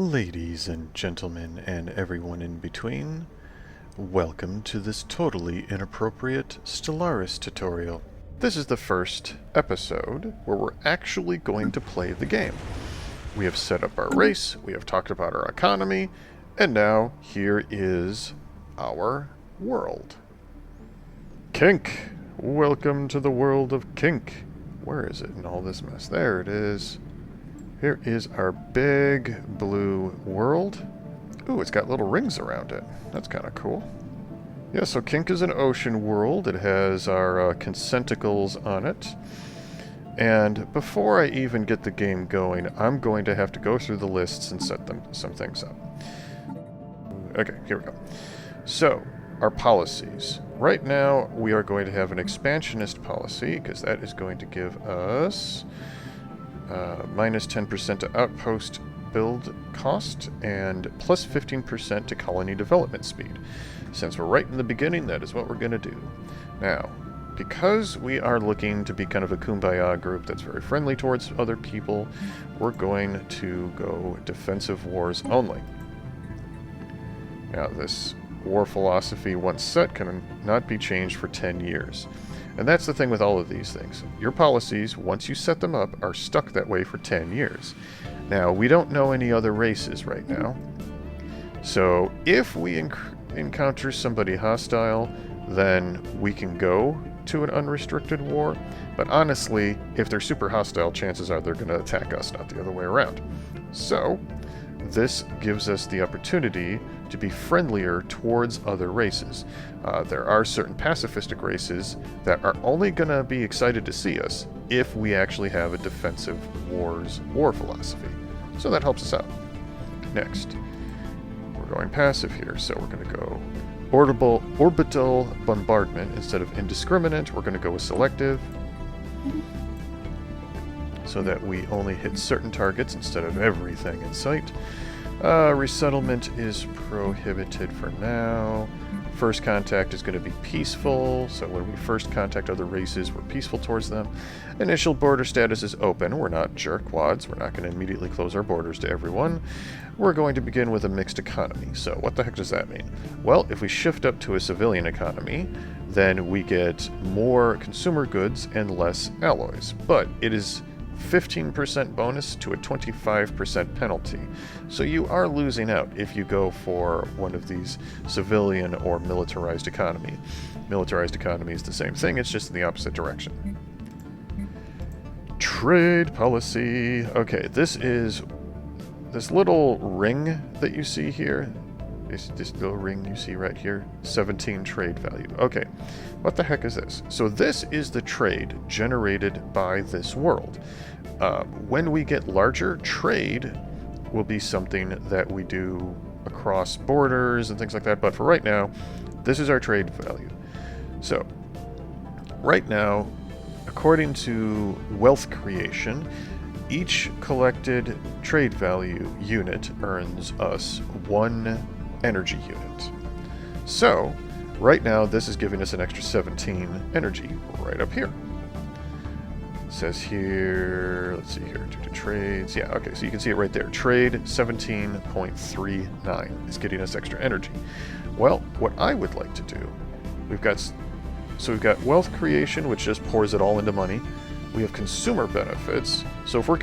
Ladies and gentlemen and everyone in between, welcome to this totally inappropriate Stellaris tutorial. This is the first episode where we're actually going to play the game. We have set up our race, we have talked about our economy, and now here is our world. Kink! Welcome to the world of Kink. Where is it in all this mess? There it is. Here is our big blue world. Ooh, it's got little rings around it. That's kind of cool. Yeah, so Kink is an ocean world. It has our concenticles on it. And before I even get the game going, I'm going to have to go through the lists and set some things up. Okay, here we go. So, our policies. Right now, we are going to have an expansionist policy, because that is going to give us minus 10% to outpost build cost and plus 15% to colony development speed. Since we're right in the beginning, that is what we're going to do. Now, because we are looking to be kind of a kumbaya group that's very friendly towards other people, we're going to go defensive wars only. Now, this war philosophy, once set, can not be changed for 10 years. And that's the thing with all of these things. Your policies, once you set them up, are stuck that way for 10 years. Now, we don't know any other races right now. So, if we encounter somebody hostile, then we can go to an unrestricted war. But honestly, if they're super hostile, chances are they're going to attack us, not the other way around. So, this gives us the opportunity to be friendlier towards other races. There are certain pacifistic races that are only going to be excited to see us if we actually have a defensive war philosophy. So that helps us out. Next, we're going passive here, so we're going to go orbital bombardment instead of indiscriminate. We're going to go with selective, so that we only hit certain targets instead of everything in sight. Resettlement is prohibited for now. First contact is going to be peaceful, so when we first contact other races, we're peaceful towards them. Initial border status is open. We're not jerkwads. We're not going to immediately close our borders to everyone. We're going to begin with a mixed economy. So what the heck does that mean? Well, if we shift up to a civilian economy, then we get more consumer goods and less alloys. But it is 15% bonus to a 25% penalty. So you are losing out if you go for one of these civilian or militarized economy. Militarized economy is the same thing, it's just in the opposite direction. Trade policy. Okay, this is this little ring that you see here. This little ring you see right here, 17 trade value. Okay, what the heck is this? So this is the trade generated by this world. When we get larger, trade will be something that we do across borders and things like that. But for right now, this is our trade value. So, right now, according to wealth creation, each collected trade value unit earns us 1 energy unit. So, right now, this is giving us an extra 17 energy right up here. It says here, let's see here, due to trades. Yeah, okay, so you can see it right there. Trade 17.39 is getting us extra energy. Well, what I would like to do, we've got wealth creation, which just pours it all into money. We have consumer benefits. So if we're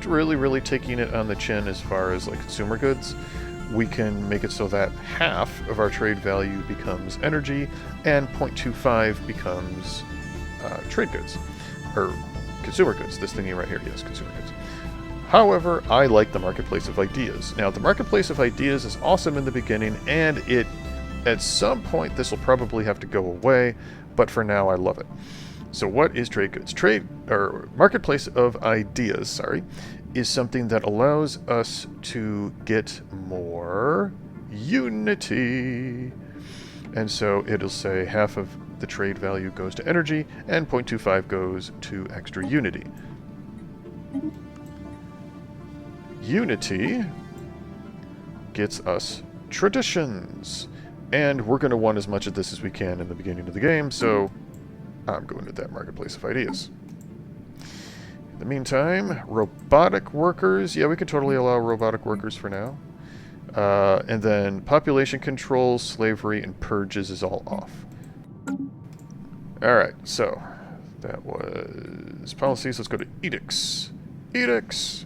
really taking it on the chin as far as like consumer goods, we can make it so that half of our trade value becomes energy and 0.25 becomes trade goods, or consumer goods. This thingy right here, yes, consumer goods. However, I like the marketplace of ideas. Now, the marketplace of ideas is awesome in the beginning, and at some point this will probably have to go away, but for now I love it. So what is trade goods? Marketplace of ideas, is something that allows us to get more unity. And so it'll say half of the trade value goes to energy and 0.25 goes to extra unity. Unity gets us traditions. And we're going to want as much of this as we can in the beginning of the game, so I'm going to that marketplace of ideas. In the meantime, robotic workers. Yeah, we could totally allow robotic workers for now. And then population control, slavery, and purges is all off. Alright, so that was policies. Let's go to edicts. Edicts!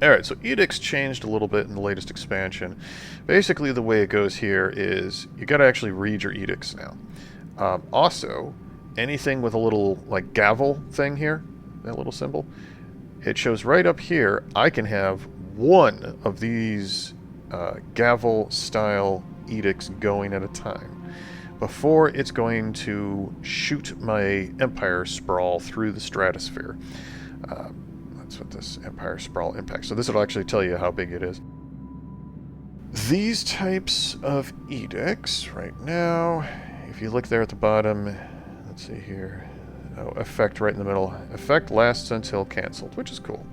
Alright, so edicts changed a little bit in the latest expansion. Basically, the way it goes here is you gotta actually read your edicts now. Also, anything with a little, like, gavel thing here, that little symbol, it shows right up here, I can have one of these gavel-style edicts going at a time before it's going to shoot my Empire Sprawl through the stratosphere. That's what this Empire Sprawl impacts. So this will actually tell you how big it is. These types of edicts right now, if you look there at the bottom, let's see here. Oh, effect right in the middle. Effect lasts until cancelled, which is cool.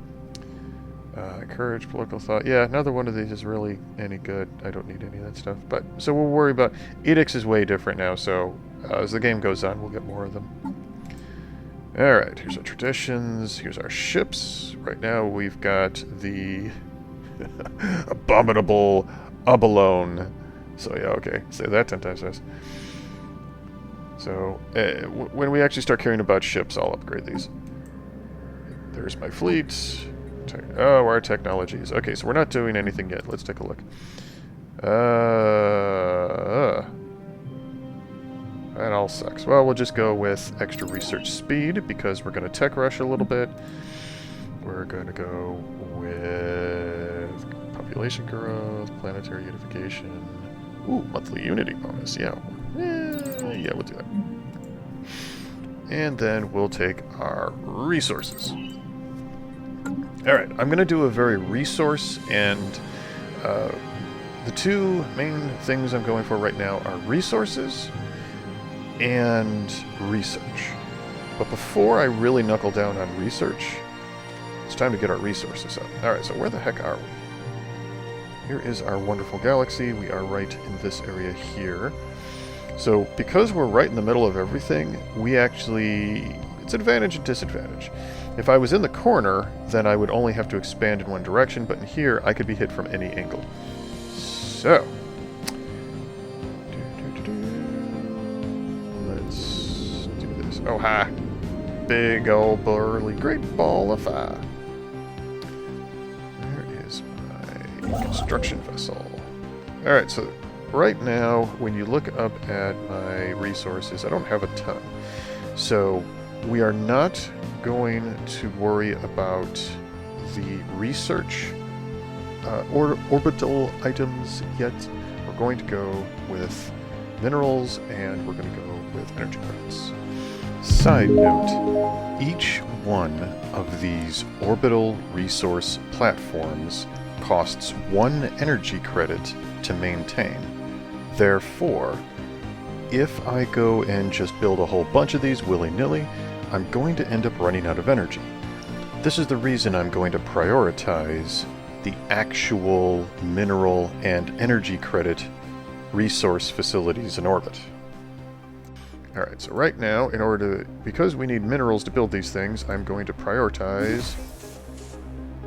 Encourage political thought. Yeah, neither one of these is really any good. I don't need any of that stuff. But so we'll worry about edicts is way different now. So as the game goes on, we'll get more of them. All right. Here's our traditions. Here's our ships. Right now we've got the abominable abalone. So yeah, okay. Say that 10 times fast. So when we actually start caring about ships, I'll upgrade these. There's my fleet. Oh, our technologies. Okay, so we're not doing anything yet. Let's take a look. That all sucks. Well, we'll just go with extra research speed because we're going to tech rush a little bit. We're going to go with population growth, planetary unification. Ooh, monthly unity bonus. Yeah. Yeah, we'll do that. And then we'll take our resources. Alright, I'm going to do a very resource, and the two main things I'm going for right now are resources and research. But before I really knuckle down on research, it's time to get our resources up. Alright, so where the heck are we? Here is our wonderful galaxy. We are right in this area here. So because we're right in the middle of everything, we actually... it's advantage and disadvantage. If I was in the corner, then I would only have to expand in one direction, but in here, I could be hit from any angle. So... let's do this. Oh, ha! Big old burly great ball of fire. Where is my construction vessel? Alright, so right now, when you look up at my resources, I don't have a ton. So... we are not going to worry about the research orbital items yet. We're going to go with minerals, and we're going to go with energy credits. Side note, each one of these orbital resource platforms costs 1 energy credit to maintain. Therefore, if I go and just build a whole bunch of these willy-nilly, I'm going to end up running out of energy. This is the reason I'm going to prioritize the actual mineral and energy credit resource facilities in orbit. Alright, so right now, in order to... because we need minerals to build these things, I'm going to prioritize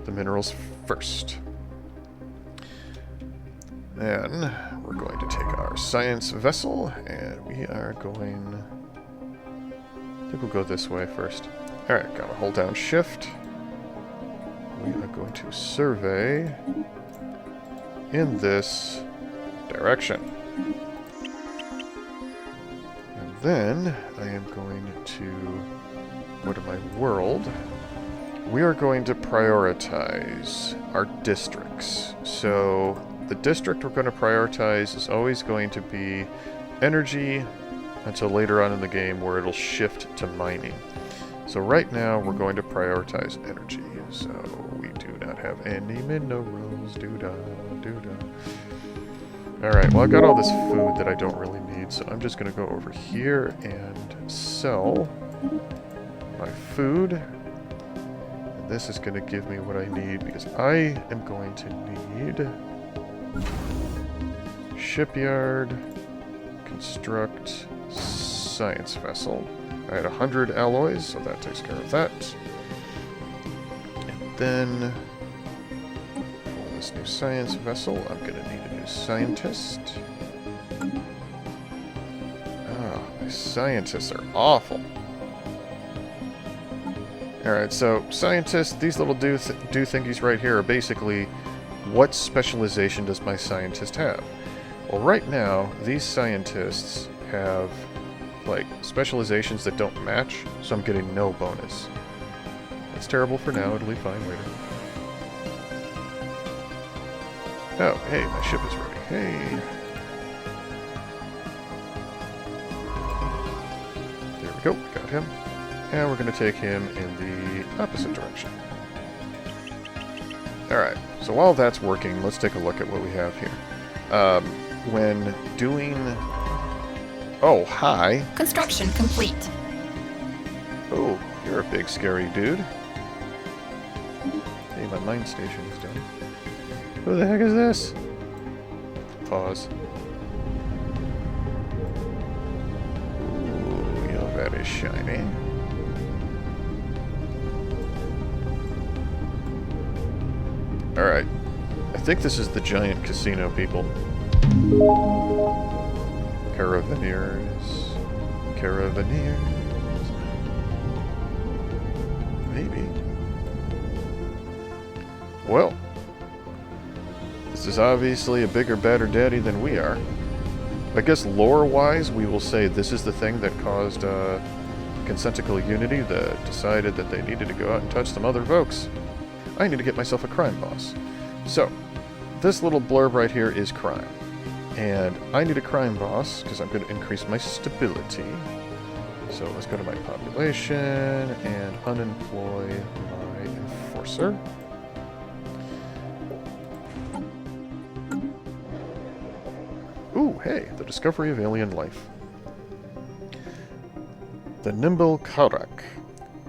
the minerals first. Then, we're going to take our science vessel, and we are going... I think we'll go this way first. Alright, gotta hold down shift. We are going to survey in this direction. And then I am going to go to my world. We are going to prioritize our districts. So the district we're going to prioritize is always going to be energy, until later on in the game where it'll shift to mining. So right now we're going to prioritize energy. So we do not have any minerals. Doo-dah, doo-dah. Alright, well I've got all this food that I don't really need, so I'm just going to go over here and sell my food. And this is going to give me what I need because I am going to need shipyard, construct, science vessel. I had 100 alloys, so that takes care of that. then for this new science vessel, I'm going to need a new scientist. Oh, my scientists are awful. Alright, so scientists, these little do thingies right here are basically, what specialization does my scientist have? Well, right now, these scientists have, like, specializations that don't match, so I'm getting no bonus. That's terrible for now, it'll be fine later. Oh, hey, my ship is ready. Hey! There we go, got him. And we're going to take him in the opposite direction. Alright, so while that's working, let's take a look at what we have here. When doing... Oh, hi. Construction complete. Oh, you're a big scary dude. Hey, my mine station is done. Who the heck is this? Pause. Ooh, you're very shiny. Alright. I think this is the giant casino, people. Caravaneers. Caravaneers. Maybe. Well. This is obviously a bigger, badder daddy than we are. I guess lore-wise, we will say this is the thing that caused Consentical Unity that decided that they needed to go out and touch some other folks. I need to get myself a crime boss. So, this little blurb right here is crime. And I need a crime boss, because I'm going to increase my stability. So let's go to my population, and unemploy my enforcer. Ooh, hey, the discovery of alien life. The Nimble Karak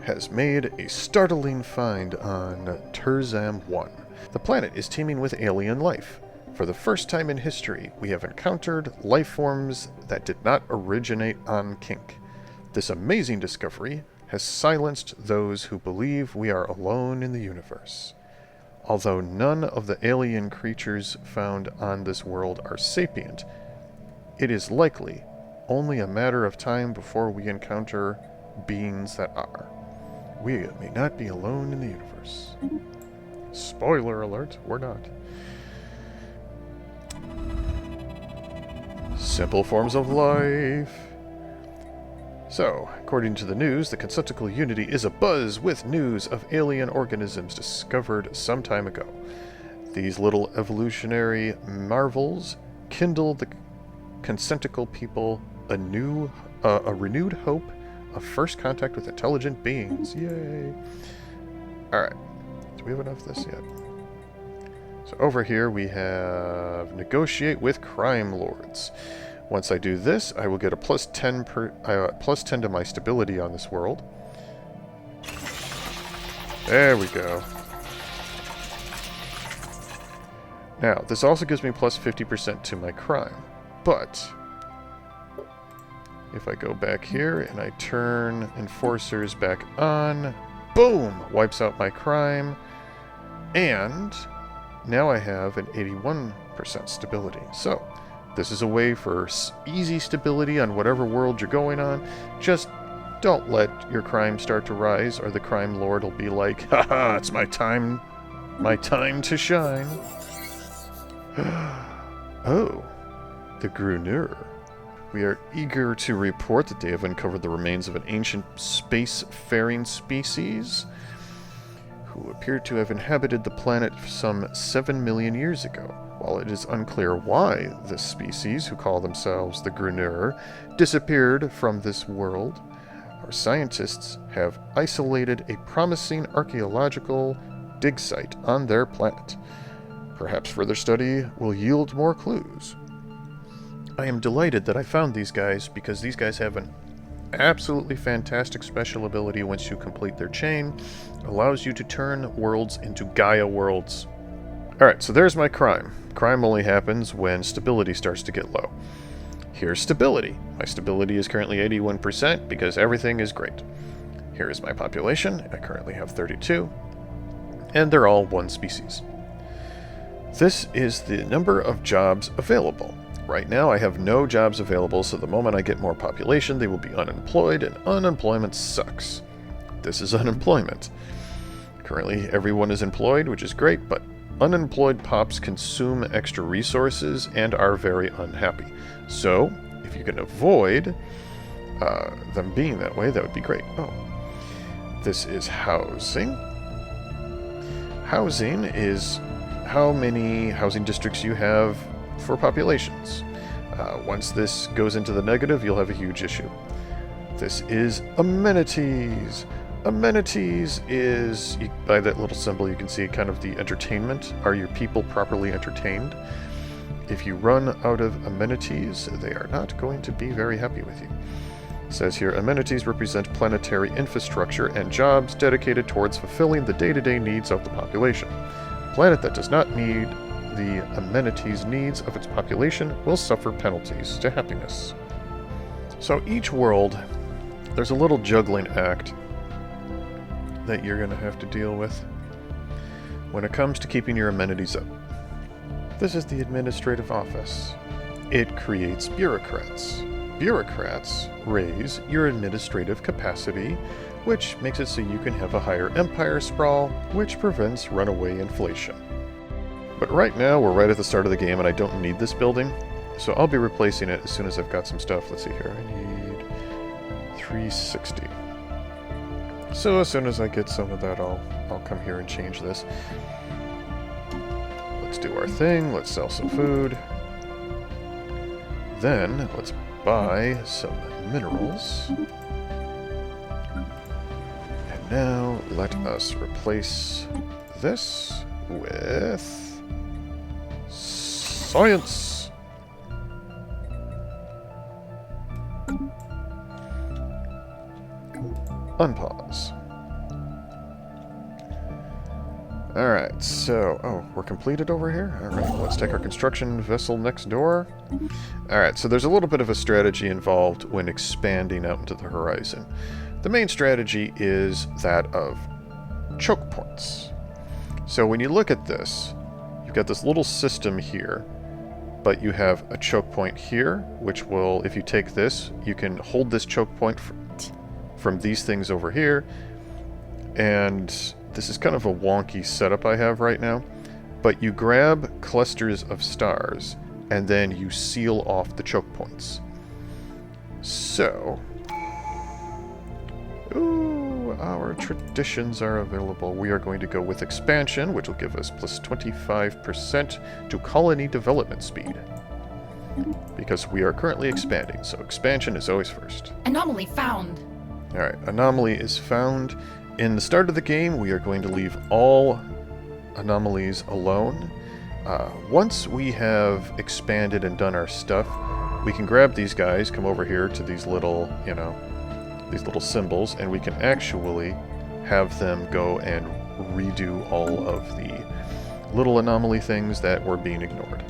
has made a startling find on Turzam 1. The planet is teeming with alien life. For the first time in history, we have encountered life forms that did not originate on Kink. This amazing discovery has silenced those who believe we are alone in the universe. Although none of the alien creatures found on this world are sapient, it is likely only a matter of time before we encounter beings that are. We may not be alone in the universe. Spoiler alert, we're not. Simple forms of life. So, according to the news, the Consentical Unity is abuzz with news of alien organisms discovered some time ago. These little evolutionary marvels kindle the Consentical people a renewed hope of first contact with intelligent beings. Yay! Alright. Do we have enough of this yet? So over here we have negotiate with crime lords. Once I do this, I will get a plus 10 to my stability on this world. There we go. Now, this also gives me plus 50% to my crime. But if I go back here and I turn enforcers back on, boom! Wipes out my crime. And now I have an 81% stability. So, this is a way for easy stability on whatever world you're going on. Just don't let your crime start to rise, or the crime lord will be like, haha, it's my time to shine. Oh, the Grunur. We are eager to report that they have uncovered the remains of an ancient space-faring species who appear to have inhabited the planet some 7 million years ago. While it is unclear why this species, who call themselves the Grunur, disappeared from this world, our scientists have isolated a promising archaeological dig site on their planet. Perhaps further study will yield more clues. I am delighted that I found these guys, because these guys have an absolutely fantastic special ability once you complete their chain. Allows you to turn worlds into Gaia worlds. Alright, so there's my crime. Crime only happens when stability starts to get low. Here's stability. My stability is currently 81% because everything is great. Here is my population. I currently have 32. and they're all one species. This is the number of jobs available. Right now I have no jobs available, so the moment I get more population, they will be unemployed, and unemployment sucks. This is unemployment. Currently everyone is employed, which is great, but unemployed pops consume extra resources and are very unhappy. So, if you can avoid them being that way, that would be great. Oh, this is housing. Housing is how many housing districts you have for populations. Once this goes into the negative, you'll have a huge issue. This is amenities. Amenities is, by that little symbol you can see kind of the entertainment. Are your people properly entertained? If you run out of amenities, they are not going to be very happy with you. It says here, amenities represent planetary infrastructure and jobs dedicated towards fulfilling the day-to-day needs of the population. A planet that does not meet the amenities needs of its population will suffer penalties to happiness. So each world, there's a little juggling act that you're going to have to deal with when it comes to keeping your amenities up. This is the administrative office. It creates bureaucrats. Bureaucrats raise your administrative capacity, which makes it so you can have a higher empire sprawl, which prevents runaway inflation. But right now, we're right at the start of the game, and I don't need this building, so I'll be replacing it as soon as I've got some stuff. Let's see here, I need 360. So as soon as I get some of that, I'll come here and change this. Let's do our thing, let's sell some food. Then, let's buy some minerals. And now, let us replace this with science. Unpause. Alright, so... oh, we're completed over here? Alright, let's take our construction vessel next door. Alright, so there's a little bit of a strategy involved when expanding out into the horizon. The main strategy is that of choke points. So when you look at this, you've got this little system here, but you have a choke point here, which will, if you take this, you can hold this choke point from these things over here, and this is kind of a wonky setup I have right now, but you grab clusters of stars, and then you seal off the choke points. So, ooh, our traditions are available. We are going to go with expansion, which will give us plus 25% to colony development speed, because we are currently expanding, so expansion is always first. Anomaly found. Alright, anomaly is found. In the start of the game, we are going to leave all anomalies alone. Once we have expanded and done our stuff, we can grab these guys, come over here to these little, these little symbols, and we can actually have them go and redo all of the little anomaly things that were being ignored.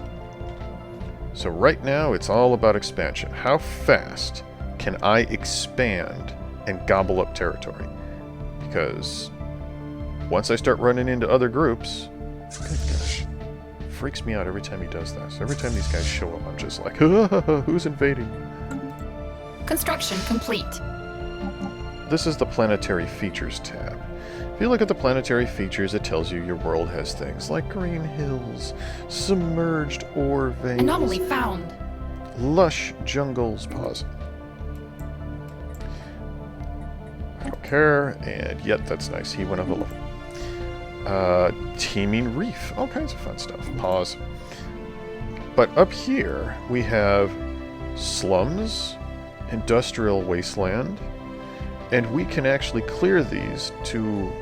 So right now, it's all about expansion. How fast can I expand and gobble up territory? Because once I start running into other groups, good gosh, freaks me out every time he does this. Every time these guys show up, I'm just like, who's invading? Construction complete. This is the planetary features tab. If you look at the planetary features, it tells you your world has things like green hills, submerged ore veins, Anomaly found. lush jungles. Pause. I don't care, and yet that's nice. He went up a level. Teeming reef. All kinds of fun stuff. Pause. But up here, we have slums, industrial wasteland, and we can actually clear these to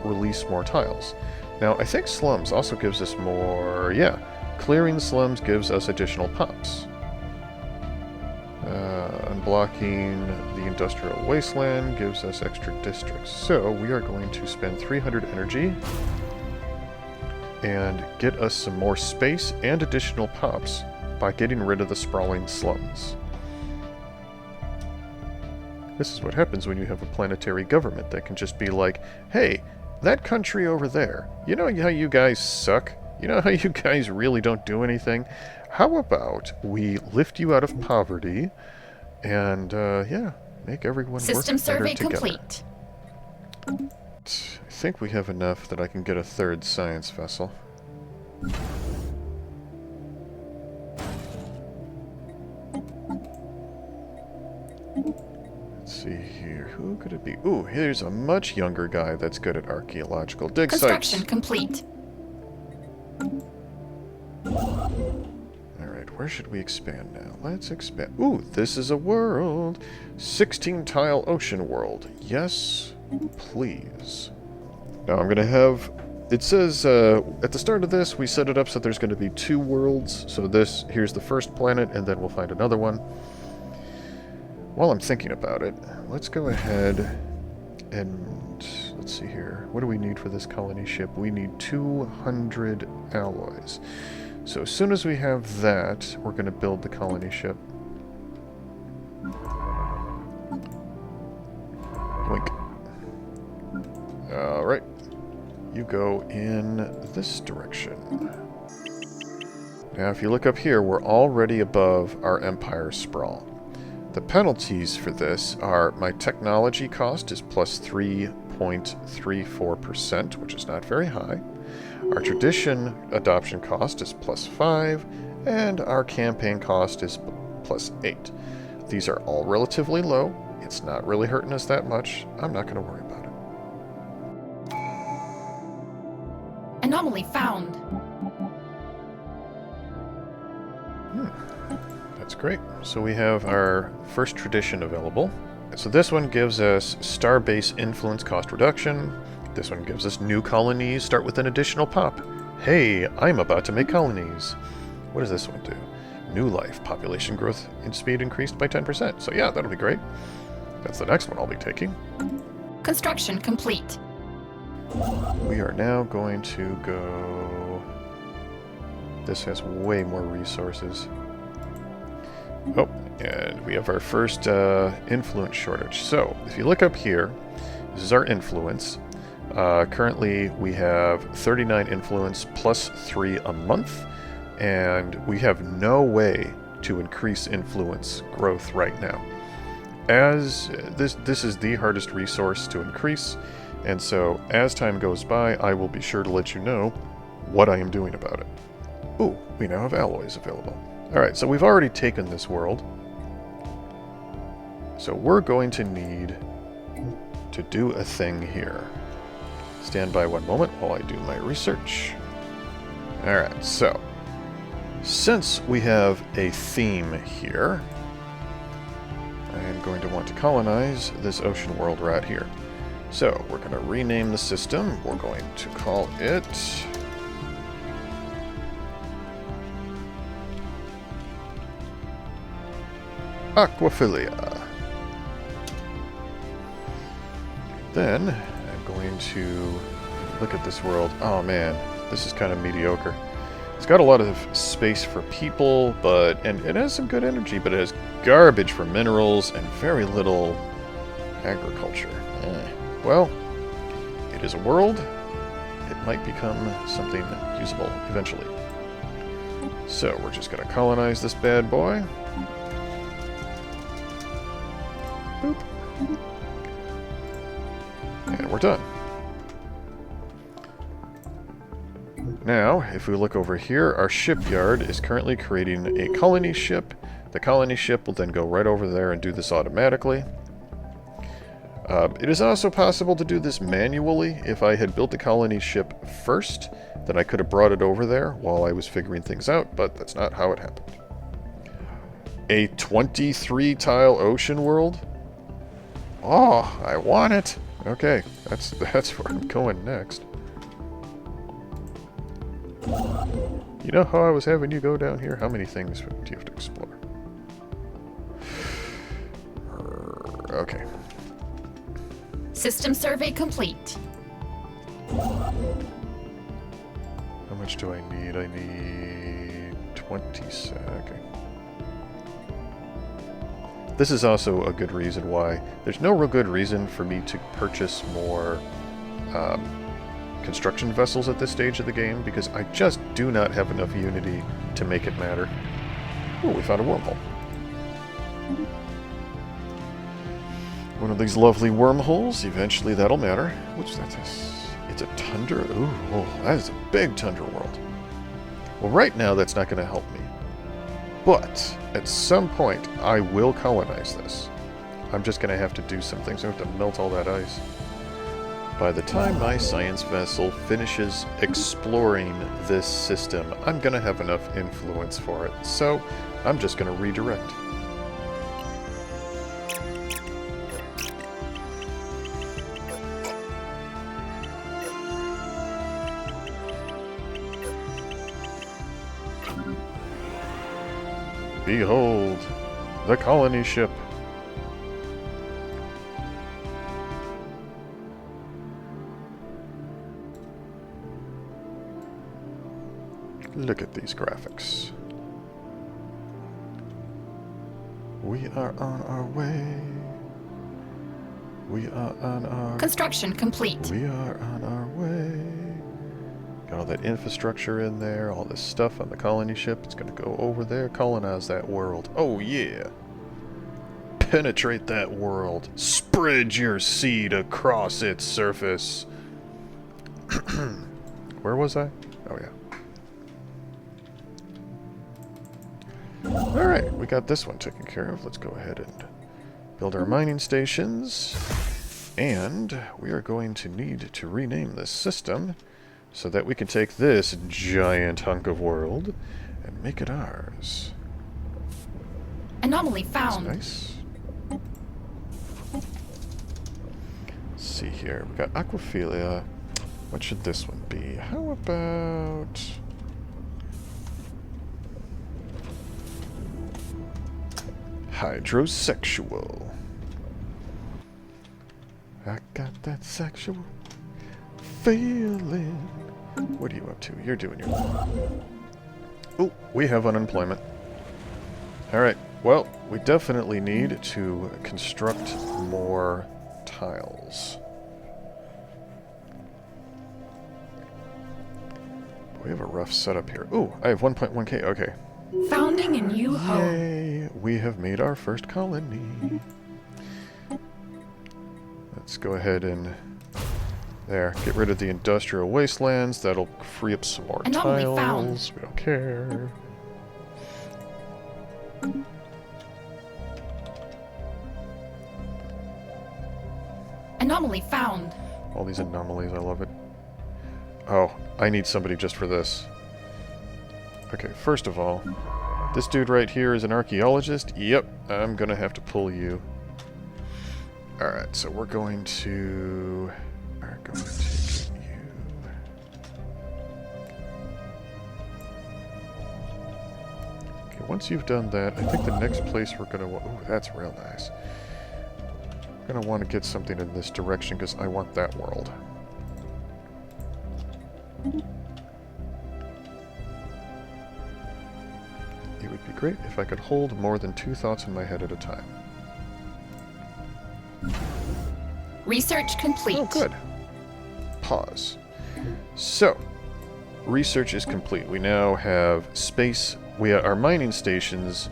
release more tiles. Now, I think slums also gives us more... yeah, clearing slums gives us additional pops. Unblocking the industrial wasteland gives us extra districts. So we are going to spend 300 energy and get us some more space and additional pops by getting rid of the sprawling slums. This is what happens when you have a planetary government that can just be like, hey, that country over there, you know how you guys suck? You know how you guys really don't do anything? How about we lift you out of poverty and, yeah, make everyone System work better survey together. complete. I think we have enough that I can get a third science vessel. Let's see here. Who could it be? Ooh, here's a much younger guy that's good at archaeological dig Construction sites. complete. Alright, where should we expand now? Let's expand. Ooh, this is a world. 16-tile ocean world. Yes, please. Now I'm going to have... It says, at the start of this, we set it up so there's going to be 2 worlds. So here's the first planet, and then we'll find another one. While I'm thinking about it, let's go ahead and... Let's see here. What do we need for this colony ship? We need 200 alloys. So as soon as we have that, we're going to build the colony ship. Wink. Alright. You go in this direction. Now if you look up here, we're already above our Empire sprawl. The penalties for this are my technology cost is plus 3.34%, which is not very high. Our tradition adoption cost is plus 5, and our campaign cost is plus 8. These are all relatively low. It's not really hurting us that much. I'm not going to worry about it. Anomaly found. That's great. So we have our first tradition available. So this one gives us Starbase Influence cost reduction. This one gives us new colonies start with an additional pop. Hey, I'm about to make colonies. What does this one do? New life. Population growth and speed increased by 10%. So yeah, that'll be great. That's the next one I'll be taking. Construction complete. We are now going to go... This has way more resources. Oh, and we have our first influence shortage. So, if you look up here, this is our influence. Currently, we have 39 influence plus 3 a month, and we have no way to increase influence growth right now. As this is the hardest resource to increase, and so as time goes by, I will be sure to let you know what I am doing about it. Ooh, we now have alloys available. Alright, so we've already taken this world. So we're going to need to do a thing here. Stand by one moment while I do my research. Alright, so since we have a theme here, I am going to want to colonize this ocean world right here. So we're going to rename the system. We're going to call it... Aquaphilia. Then I'm going to look at this world. Oh man, this is kind of mediocre. It's got a lot of space for people, and it has some good energy, but it has garbage for minerals and very little agriculture. Well, it is a world. It might become something usable eventually. So we're just going to colonize this bad boy. Boop. And we're done. Now, if we look over here, our shipyard is currently creating a colony ship. The colony ship will then go right over there and do this automatically. It is also possible to do this manually. If I had built the colony ship first, then I could have brought it over there while I was figuring things out, but that's not how it happened. A 23-tile ocean world? Oh, I want it. Okay, that's where I'm going next. You know how I was having you go down here? How many things do you have to explore? Okay. System survey complete. How much do I need? I need 20 okay. This is also a good reason why. There's no real good reason for me to purchase more construction vessels at this stage of the game, because I just do not have enough Unity to make it matter. Oh, we found a wormhole. One of these lovely wormholes. Eventually that'll matter. What's that? It's a tundra? Ooh, oh, that is a big tundra world. Well, right now that's not going to help me. But at some point, I will colonize this. I'm just going to have to do some things. I have to melt all that ice. By the time my science vessel finishes exploring this system, I'm going to have enough influence for it. So I'm just going to redirect. Behold, the colony ship. Look at these graphics. We are on our way. We are on our... Construction complete. We are on our way. Got all that infrastructure in there, all this stuff on the colony ship. It's going to go over there, colonize that world. Oh, yeah. Penetrate that world. Spread your seed across its surface. Where was I? Oh, yeah. Alright, we got this one taken care of. Let's go ahead and build our mining stations. And we are going to need to rename this system so that we can take this giant hunk of world and make it ours. Anomaly That's found. nice. Let's see here. We got Aquaphilia. What should this one be? How about... Hydrosexual. I got that sexual feeling. What are you up to? You're doing your thing. Oh, we have unemployment. Alright, well, we definitely need to construct more tiles. We have a rough setup here. Ooh, I have 1.1k. Okay. Founding a new home. Yay! We have made our first colony. Let's go ahead and... There. Get rid of the industrial wastelands. That'll free up some more Anomaly tiles. found. We don't care. Anomaly found. All these anomalies, I love it. Oh, I need somebody just for this. Okay, first of all, this dude right here is an archaeologist. Yep, I'm gonna have to pull you. Alright, so we're going to get you. Okay, once you've done that, I think the next place we're gonna want... Ooh, that's real nice. I'm gonna want to get something in this direction because I want that world. It would be great if I could hold more than 2 thoughts in my head at a time. Research complete. Oh, good. Pause. So, research is complete. We now have space. Our mining stations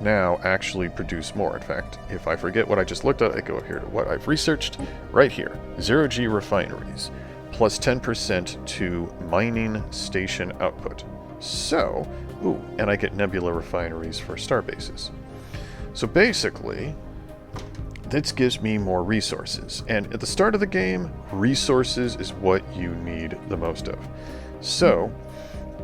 now actually produce more. In fact, if I forget what I just looked at, I go here to what I've researched right here. 0G refineries, plus 10% to mining station output. So, ooh, and I get nebula refineries for star bases. So basically, this gives me more resources. And at the start of the game, resources is what you need the most of. So,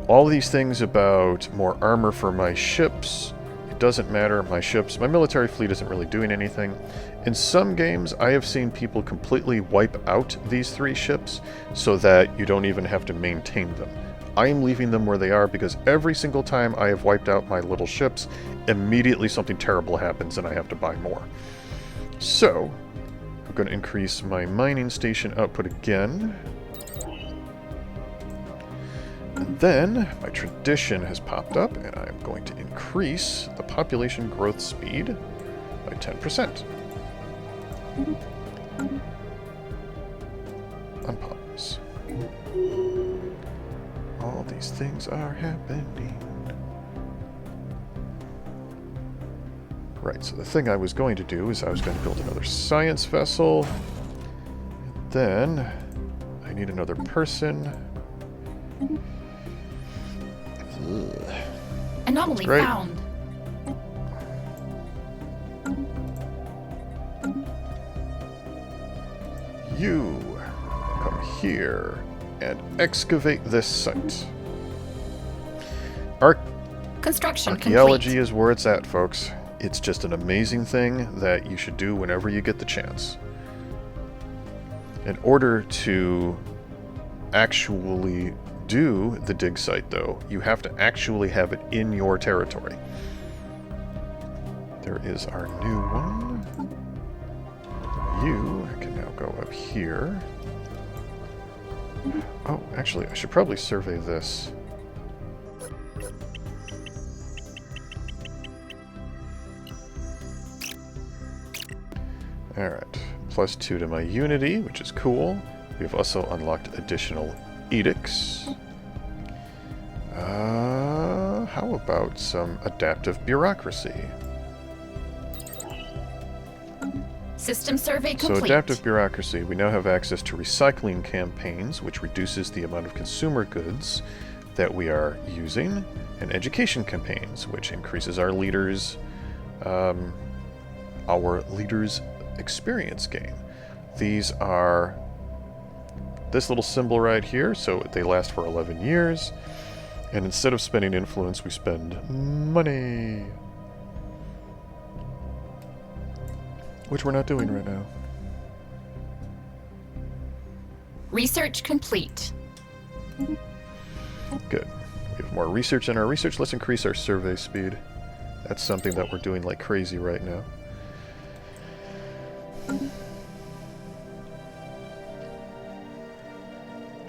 all these things about more armor for my ships, it doesn't matter. My military fleet isn't really doing anything. In some games, I have seen people completely wipe out these 3 ships so that you don't even have to maintain them. I am leaving them where they are because every single time I have wiped out my little ships, immediately something terrible happens and I have to buy more. So, I'm going to increase my mining station output again. And then, my tradition has popped up, and I'm going to increase the population growth speed by 10%. Unpause. These things are happening. Right, so the thing I was going to do is I was going to build another science vessel. And then I need another person. Ugh. Anomaly Right. found. You come here and excavate this site. Construction Archaeology complete. is where it's at, folks. It's just an amazing thing that you should do whenever you get the chance. In order to actually do the dig site, though, you have to actually have it in your territory. There is our new one. You can now go up here. Oh, actually, I should probably survey this. Alright, +2 to my unity, which is cool. We've also unlocked additional edicts. How about some adaptive bureaucracy? System survey So complete. adaptive bureaucracy, we now have access to recycling campaigns, which reduces the amount of consumer goods that we are using, and education campaigns, which increases our leaders' experience gain. These are this little symbol right here, so they last for 11 years. And instead of spending influence, we spend money. Which we're not doing right now. Research complete. Good. We have more research in our research. Let's increase our survey speed. That's something that we're doing like crazy right now.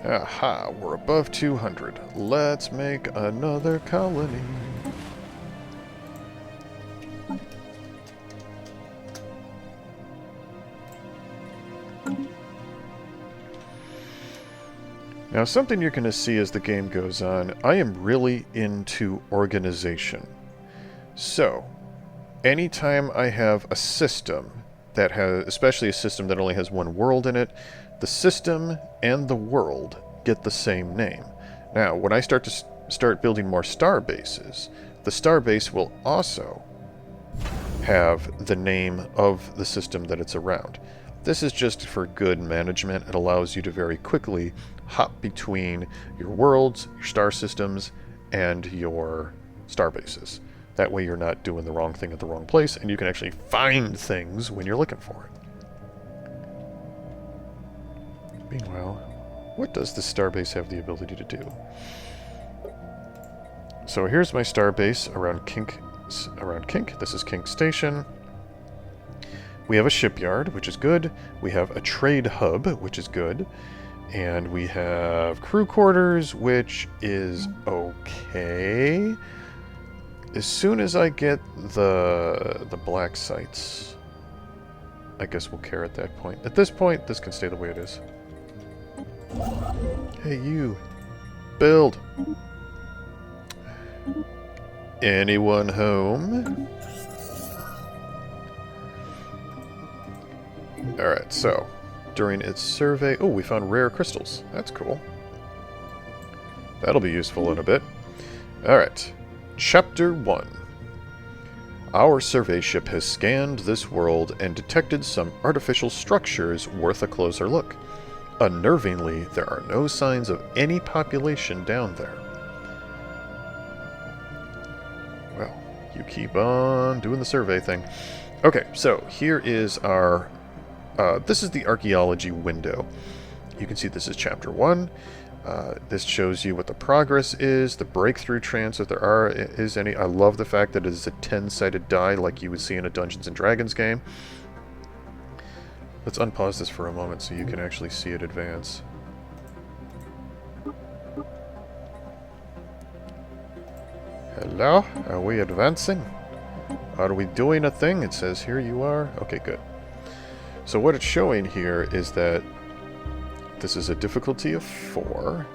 Aha, we're above 200. Let's make another colony. Now, something you're going to see as the game goes on, I am really into organization. So, anytime I have a system that has, especially a system that only has one world in it, the system and the world get the same name. Now, when I start building more star bases, the star base will also have the name of the system that it's around. This is just for good management. It allows you to very quickly hop between your worlds, your star systems, and your star bases. That way you're not doing the wrong thing at the wrong place, and you can actually find things when you're looking for it. Meanwhile, what does this starbase have the ability to do? So here's my starbase around Kink. This is Kink Station. We have a shipyard, which is good. We have a trade hub, which is good. And we have crew quarters, which is okay. As soon as I get the black sites, I guess we'll care at that point. At this point, this can stay the way it is. Hey, you. Build. Anyone home? Alright, so, during its survey... Oh, we found rare crystals. That's cool. That'll be useful in a bit. Alright, Chapter 1. Our survey ship has scanned this world and detected some artificial structures worth a closer look. Unnervingly, there are no signs of any population down there. Well, you keep on doing the survey thing. Okay, so here is our... this is the archaeology window. You can see this is Chapter 1. This shows you what the progress is, the breakthrough chance if there is any. I love the fact that it is a 10-sided die like you would see in a Dungeons & Dragons game. Let's unpause this for a moment so you can actually see it advance. Hello? Are we advancing? Are we doing a thing? It says here you are. Okay, good. So what it's showing here is that this is a difficulty of 4.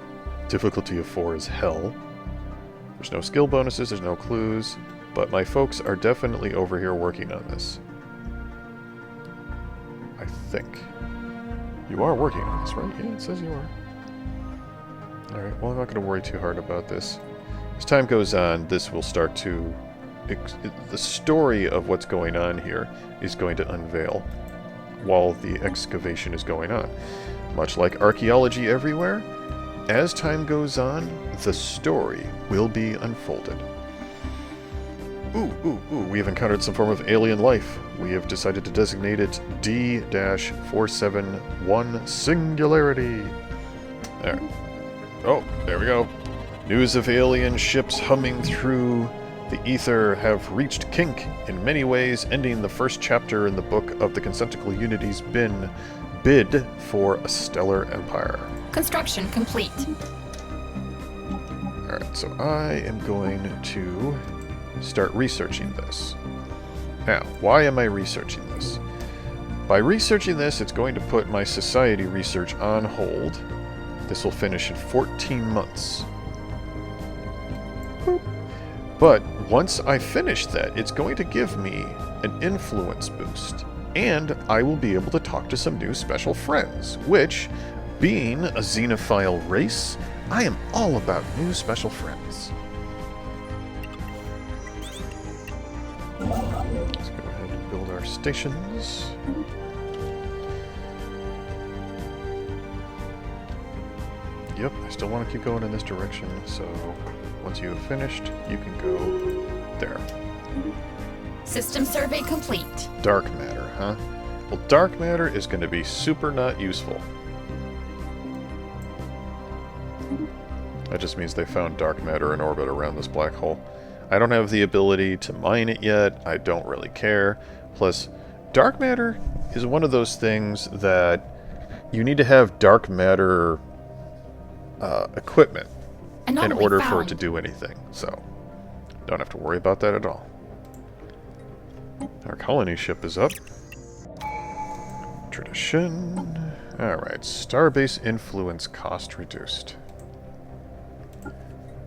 Difficulty of 4 is hell. There's no skill bonuses, there's no clues, but my folks are definitely over here working on this. I think. You are working on this, right? Yeah, it says you are. Alright, well, I'm not going to worry too hard about this. As time goes on, this will start to... the story of what's going on here is going to unveil while the excavation is going on. Much like archaeology everywhere, as time goes on, the story will be unfolded. Ooh, we have encountered some form of alien life. We have decided to designate it D-471 Singularity. There. Oh, there we go. News of alien ships humming through the ether have reached kink in many ways, ending the first chapter in the book of the Concentrical Unity's bid for a stellar empire. Construction complete. Alright, so I am going to start researching this. Now, why am I researching this? By researching this, it's going to put my society research on hold. This will finish in 14 months. Boop. But once I finish that, it's going to give me an influence boost. And I will be able to talk to some new special friends, which, being a xenophile race, I am all about new special friends. Let's go ahead and build our stations. Yep, I still want to keep going in this direction, so once you have finished, you can go there. System survey complete. Dark matter, huh? Well, dark matter is going to be super not useful. That just means they found dark matter in orbit around this black hole. I don't have the ability to mine it yet. I don't really care. Plus, dark matter is one of those things that you need to have dark matter equipment in order for it to do anything. So, don't have to worry about that at all. Our colony ship is up. Tradition. Alright, starbase influence cost reduced.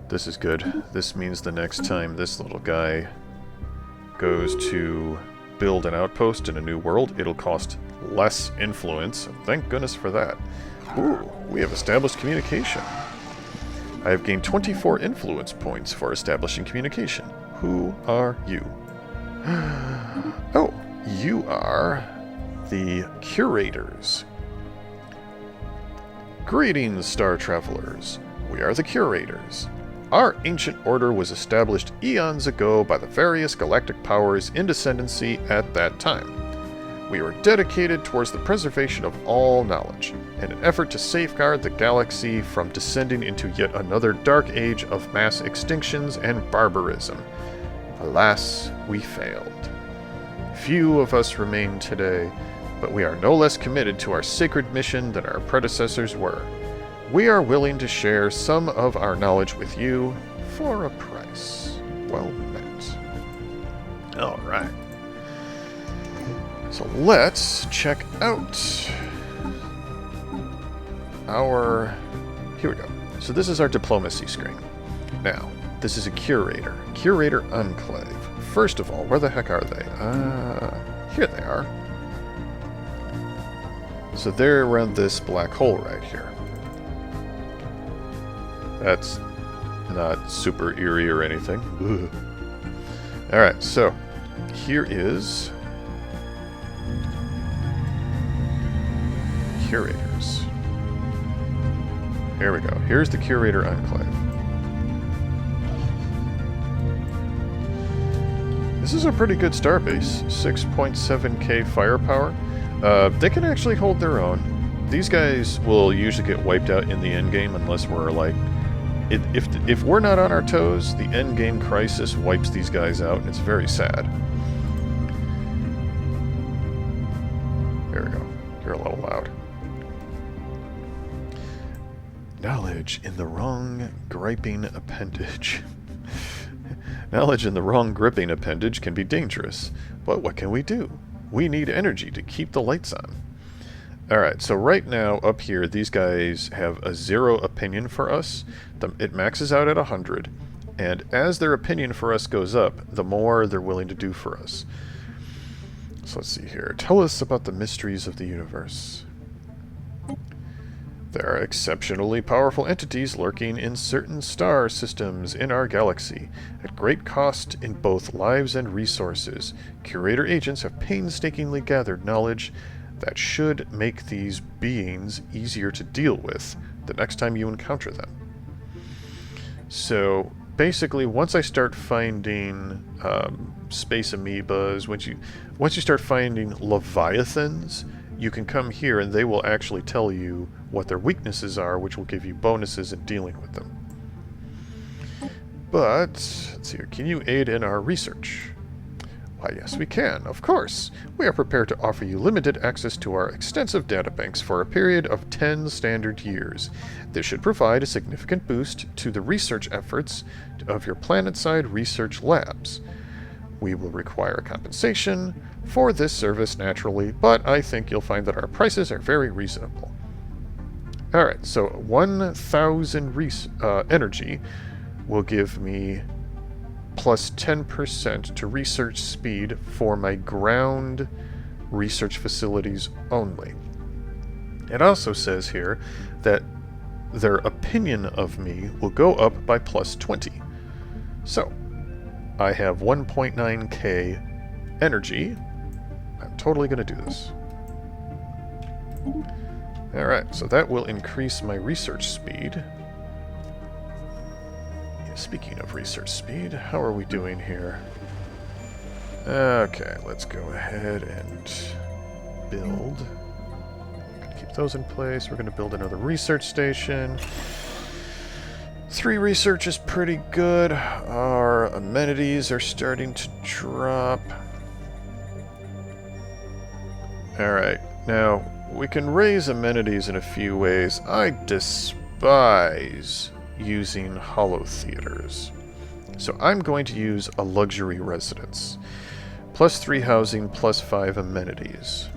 This is good. This means the next time this little guy goes to build an outpost in a new world, it'll cost less influence. Thank goodness for that. Ooh, we have established communication. I have gained 24 influence points for establishing communication. Who are you? Oh, you are the Curators. Greetings, Star Travelers. We are the Curators. Our ancient order was established eons ago by the various galactic powers in descendancy at that time. We were dedicated towards the preservation of all knowledge, in an effort to safeguard the galaxy from descending into yet another dark age of mass extinctions and barbarism. Alas, we failed. Few of us remain today, but we are no less committed to our sacred mission than our predecessors were. We are willing to share some of our knowledge with you for a price well met. Alright. So let's check out our... Here we go. So this is our diplomacy screen. Now, this is a curator. Curator Enclave. First of all, where the heck are they? Here they are. So they're around this black hole right here. That's not super eerie or anything. Alright, so here is Curators. Here we go. Here's the Curator Enclave. This is a pretty good starbase. 6.7k firepower. They can actually hold their own. These guys will usually get wiped out in the endgame unless we're like... If we're not on our toes, the endgame crisis wipes these guys out, and it's very sad. There we go. You're a little loud. Knowledge in the wrong griping appendage. Knowledge in the wrong gripping appendage can be dangerous, but what can we do? We need energy to keep the lights on. Alright, so right now, up here, these guys have a 0 opinion for us. It maxes out at 100, and as their opinion for us goes up, the more they're willing to do for us. So let's see here. Tell us about the mysteries of the universe. There are exceptionally powerful entities lurking in certain star systems in our galaxy, at great cost in both lives and resources. Curator agents have painstakingly gathered knowledge that should make these beings easier to deal with the next time you encounter them. So, basically, once I start finding space amoebas, once you start finding leviathans, you can come here and they will actually tell you what their weaknesses are, which will give you bonuses in dealing with them. But, let's see here, can you aid in our research? Why, yes, we can, of course. We are prepared to offer you limited access to our extensive databanks for a period of 10 standard years. This should provide a significant boost to the research efforts of your planet-side research labs. We will require compensation for this service naturally, but I think you'll find that our prices are very reasonable. Alright, so 1,000 energy will give me plus 10% to research speed for my ground research facilities only. It also says here that their opinion of me will go up by plus 20. So, I have 1.9k energy. I'm totally going to do this. Alright, so that will increase my research speed. Speaking of research speed, how are we doing here? Okay, let's go ahead and build. Keep those in place. We're going to build another research station. 3 research is pretty good. Our amenities are starting to drop. Alright, now we can raise amenities in a few ways. I despise using hollow theaters. So I'm going to use a luxury residence. Plus 3 housing, plus 5 amenities.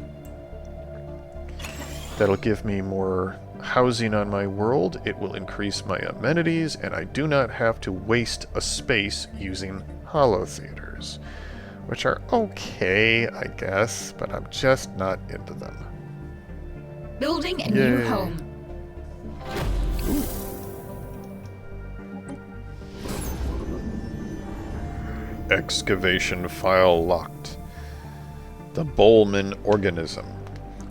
That'll give me more housing on my world. It will increase my amenities, and I do not have to waste a space using hollow theaters. Which are okay, I guess, but I'm just not into them. Building a new home. Ooh. Excavation file locked. The Bowman organism.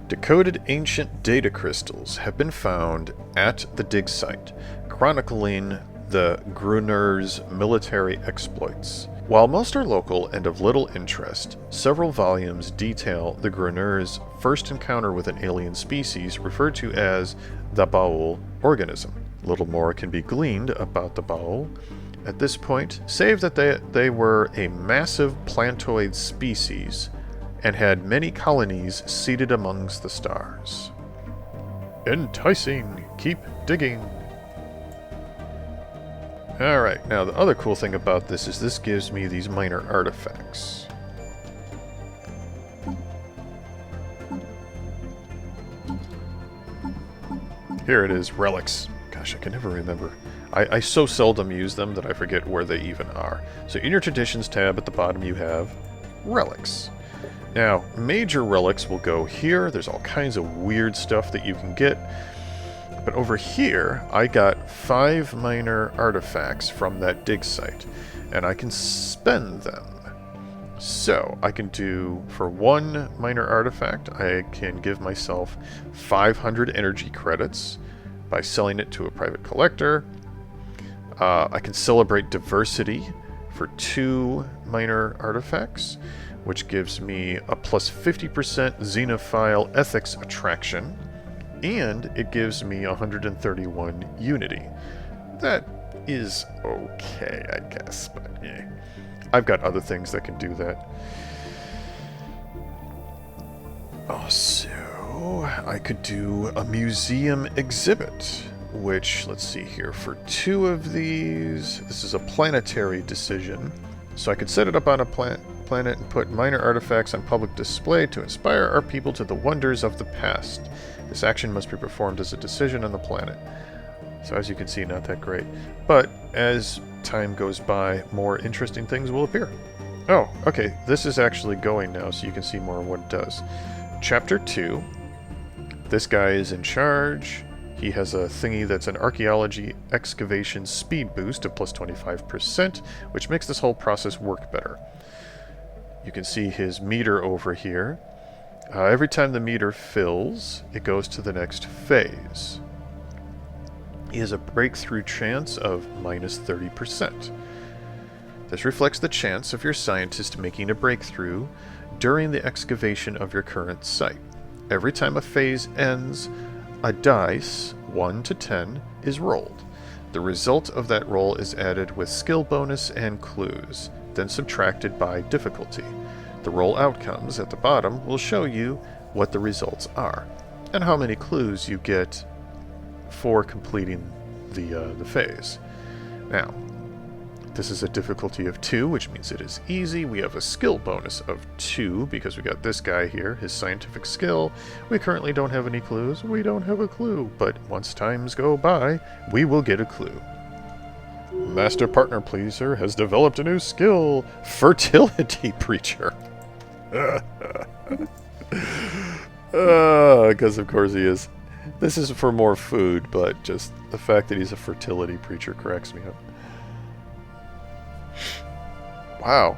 Decoded ancient data crystals have been found at the dig site, chronicling the Gruner's military exploits. While most are local and of little interest, several volumes detail the Gruner's first encounter with an alien species referred to as the Baul organism. Little more can be gleaned about the Baul at this point, save that they were a massive plantoid species and had many colonies seated amongst the stars. Enticing! Keep digging! Alright, now the other cool thing about this is this gives me these minor artifacts. Here it is, relics. Gosh, I can never remember. I so seldom use them that I forget where they even are. So in your Traditions tab at the bottom you have relics. Now, major relics will go here. There's all kinds of weird stuff that you can get. But over here, I got 5 minor artifacts from that dig site. And I can spend them. So, I can do, for 1 minor artifact, I can give myself 500 energy credits by selling it to a private collector. I can celebrate diversity for 2 minor artifacts, which gives me a plus 50% xenophile ethics attraction, and it gives me 131 unity. That is okay, I guess, but yeah. I've got other things that can do that. Also, I could do a museum exhibit, which, let's see here, for 2 of these, this is a planetary decision, so I could set it up on a planet and put minor artifacts on public display to inspire our people to the wonders of the past. This action must be performed as a decision on the planet. So as you can see, not that great. But as time goes by, more interesting things will appear. Oh, okay, this is actually going now, so you can see more of what it does. Chapter 2. This guy is in charge. He has a thingy that's an archaeology excavation speed boost of plus 25%, which makes this whole process work better. You can see his meter over here. Every time the meter fills, it goes to the next phase. He has a breakthrough chance of minus 30%. This reflects the chance of your scientist making a breakthrough during the excavation of your current site. Every time a phase ends, a dice, 1 to 10, is rolled. The result of that roll is added with skill bonus and clues, then subtracted by difficulty. The roll outcomes at the bottom will show you what the results are, and how many clues you get for completing the phase. Now, this is a difficulty of 2, which means it is easy. We have a skill bonus of 2, because we got this guy here, his scientific skill. We currently don't have any clues. We don't have a clue, but once times go by, we will get a clue. Master Partner Pleaser has developed a new skill, Fertility Preacher. Because of course he is. This is for more food, but just the fact that he's a fertility preacher cracks me up. Wow.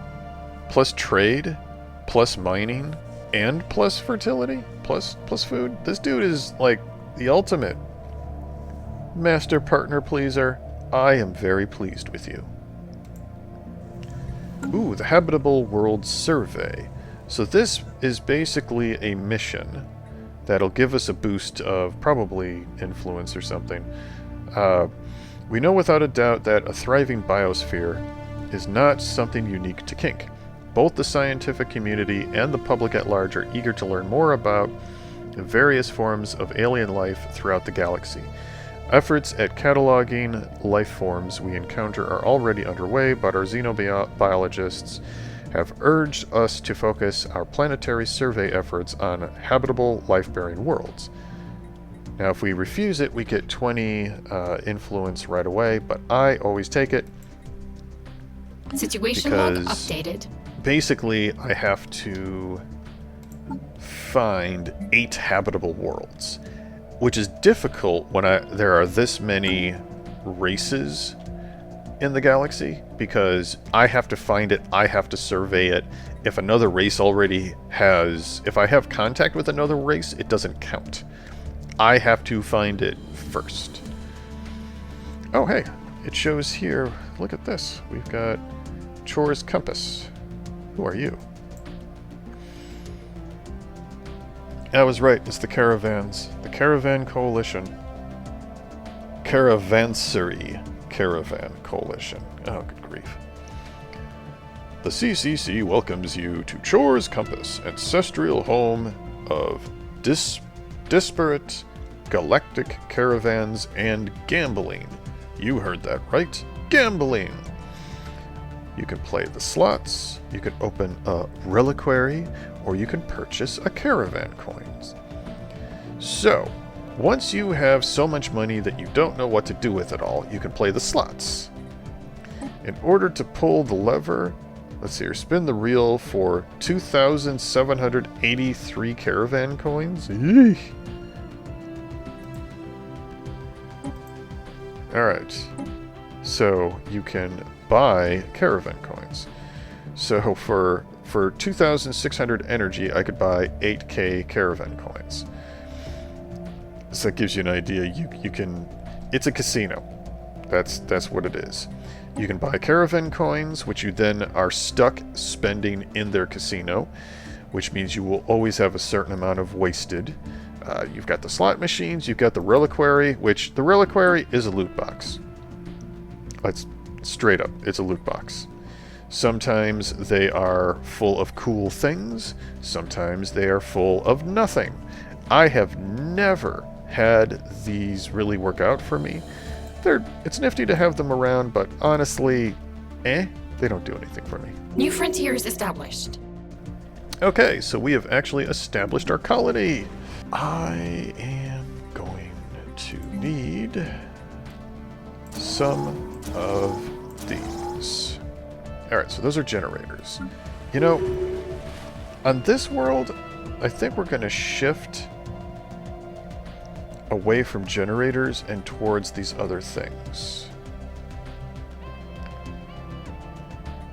Plus trade, plus mining, and plus fertility, plus food. This dude is like the ultimate. Master Partner Pleaser, I am very pleased with you. Ooh, the Habitable World Survey. So this is basically a mission that'll give us a boost of probably influence or something. We know without a doubt that a thriving biosphere is not something unique to Kink. Both the scientific community and the public at large are eager to learn more about the various forms of alien life throughout the galaxy. Efforts at cataloging life forms we encounter are already underway, but our xenobiologists have urged us to focus our planetary survey efforts on habitable life-bearing worlds. Now, if we refuse it, we get 20 influence right away, but I always take it. Situation log updated. Basically, I have to find 8 habitable worlds, which is difficult when there are this many races in the galaxy, because I have to find it, I have to survey it. If another race already has... If I have contact with another race, it doesn't count. I have to find it first. Oh, hey, it shows here. Look at this. We've got Chores Compass. Who are you? I was right, it's the Caravans. The Caravan Coalition. Caravansary Caravan Coalition. Oh, good grief. The CCC welcomes you to Chores Compass, ancestral home of disparate galactic caravans and gambling. You heard that right. Gambling! You can play the slots, you can open a reliquary, or you can purchase a caravan coins. So, once you have so much money that you don't know what to do with it all, you can play the slots. In order to pull the lever, let's see here, spin the reel for 2,783 caravan coins. Eesh. Alright, so you can buy caravan coins. So for 2,600 energy, I could buy 8k caravan coins. So that gives you an idea. You can... It's a casino. That's what it is. You can buy caravan coins, which you then are stuck spending in their casino, which means you will always have a certain amount of wasted. You've got the slot machines, you've got the reliquary, which the reliquary is a loot box. That's straight up, it's a loot box. Sometimes they are full of cool things, sometimes they are full of nothing. I have never had these really work out for me. It's nifty to have them around, but honestly, They don't do anything for me. New frontiers established. Okay, so we have actually established our colony. I am going to need some of these. Alright, so those are generators. You know, on this world, I think we're going to shift away from generators and towards these other things.